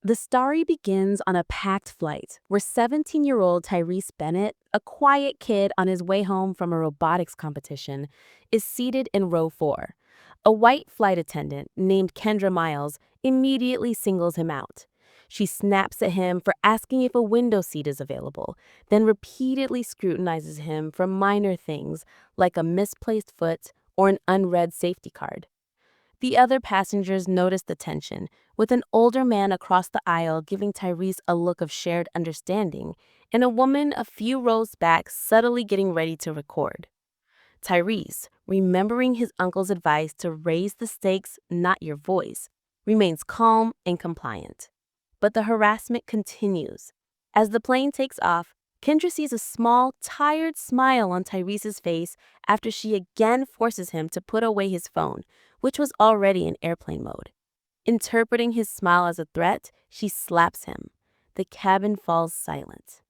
The story begins on a packed flight where 17-year-old Tyrese Bennett, a quiet kid on his way home from a robotics competition, is seated in row 4. A white flight attendant named Kendra Miles immediately singles him out. She snaps at him for asking if a window seat is available, then repeatedly scrutinizes him for minor things like a misplaced foot or an unread safety card. The other passengers noticed the tension, with an older man across the aisle giving Tyrese a look of shared understanding, and a woman a few rows back subtly getting ready to record. Tyrese, remembering his uncle's advice to raise the stakes, not your voice, remains calm and compliant. But the harassment continues. As the plane takes off, Kendra sees a small, tired smile on Tyrese's face after she again forces him to put away his phone, which was already in airplane mode. Interpreting his smile as a threat, she slaps him. The cabin falls silent.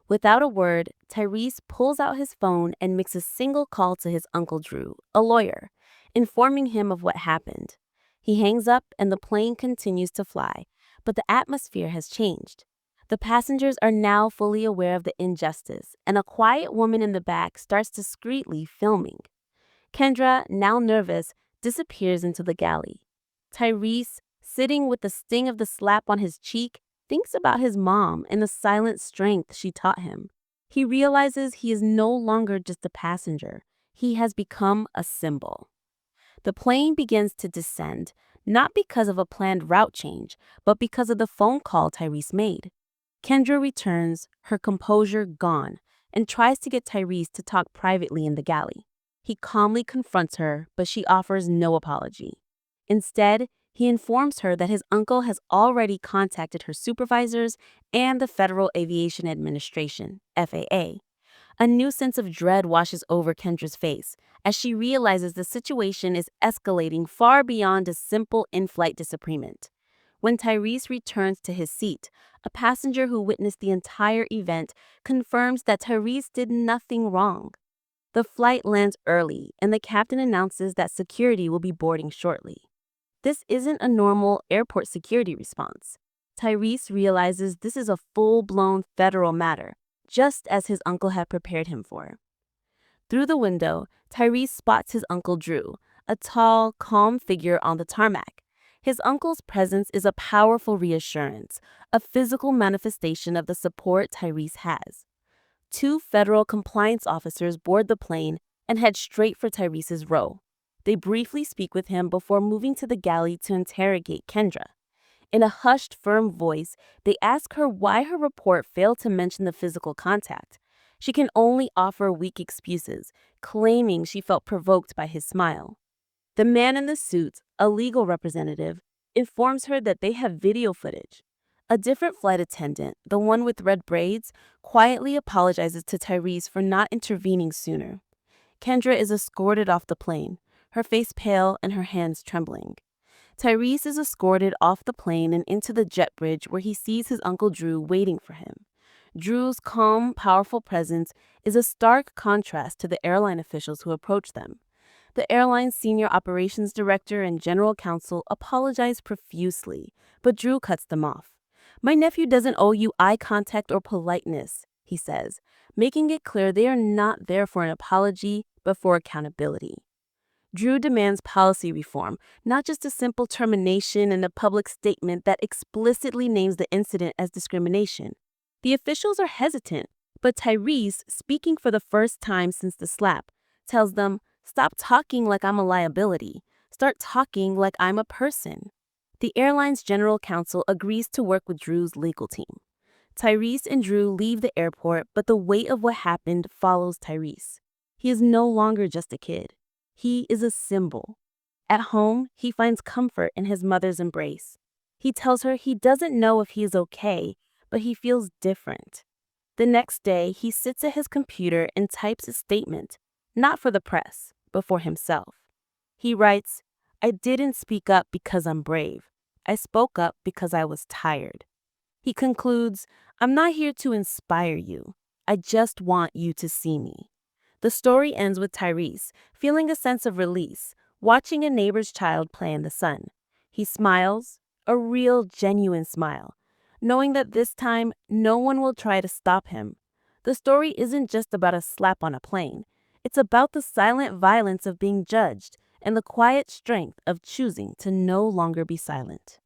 Without a word, Tyrese pulls out his phone and makes a single call to his uncle Drew, a lawyer, informing him of what happened. He hangs up and the plane continues to fly, but the atmosphere has changed. The passengers are now fully aware of the injustice, and a quiet woman in the back starts discreetly filming. Kendra, now nervous, disappears into the galley. Tyrese, sitting with the sting of the slap on his cheek, thinks about his mom and the silent strength she taught him. He realizes he is no longer just a passenger. He has become a symbol. The plane begins to descend, not because of a planned route change, but because of the phone call Tyrese made. Kendra returns, her composure gone, and tries to get Tyrese to talk privately in the galley. He calmly confronts her, but she offers no apology. Instead, he informs her that his uncle has already contacted her supervisors and the Federal Aviation Administration, FAA. A new sense of dread washes over Kendra's face as she realizes the situation is escalating far beyond a simple in-flight disagreement. When Tyrese returns to his seat, a passenger who witnessed the entire event confirms that Tyrese did nothing wrong. The flight lands early, and the captain announces that security will be boarding shortly. This isn't a normal airport security response. Tyrese realizes this is a full-blown federal matter, just as his uncle had prepared him for. Through the window, Tyrese spots his uncle Drew, a tall, calm figure on the tarmac. His uncle's presence is a powerful reassurance, a physical manifestation of the support Tyrese has. Two federal compliance officers board the plane and head straight for Tyrese's row. They briefly speak with him before moving to the galley to interrogate Kendra. In a hushed, firm voice, they ask her why her report failed to mention the physical contact. She can only offer weak excuses, claiming she felt provoked by his smile. The man in the suit, a legal representative, informs her that they have video footage. A different flight attendant, the one with red braids, quietly apologizes to Tyrese for not intervening sooner. Kendra is escorted off the plane, her face pale and her hands trembling. Tyrese is escorted off the plane and into the jet bridge where he sees his uncle Drew waiting for him. Drew's calm, powerful presence is a stark contrast to the airline officials who approach them. The airline's senior operations director and general counsel apologize profusely, but Drew cuts them off. "My nephew doesn't owe you eye contact or politeness," he says, making it clear they are not there for an apology, but for accountability. Drew demands policy reform, not just a simple termination and a public statement that explicitly names the incident as discrimination. The officials are hesitant, but Tyrese, speaking for the first time since the slap, tells them, "Stop talking like I'm a liability. Start talking like I'm a person." The airline's general counsel agrees to work with Drew's legal team. Tyrese and Drew leave the airport, but the weight of what happened follows Tyrese. He is no longer just a kid. He is a symbol. At home, he finds comfort in his mother's embrace. He tells her he doesn't know if he is okay, but he feels different. The next day, he sits at his computer and types a statement, not for the press, but for himself. He writes, "I didn't speak up because I'm brave. I spoke up because I was tired." He concludes, "I'm not here to inspire you. I just want you to see me." The story ends with Tyrese feeling a sense of release, watching a neighbor's child play in the sun. He smiles, a real, genuine smile, knowing that this time no one will try to stop him. The story isn't just about a slap on a plane, it's about the silent violence of being judged and the quiet strength of choosing to no longer be silent.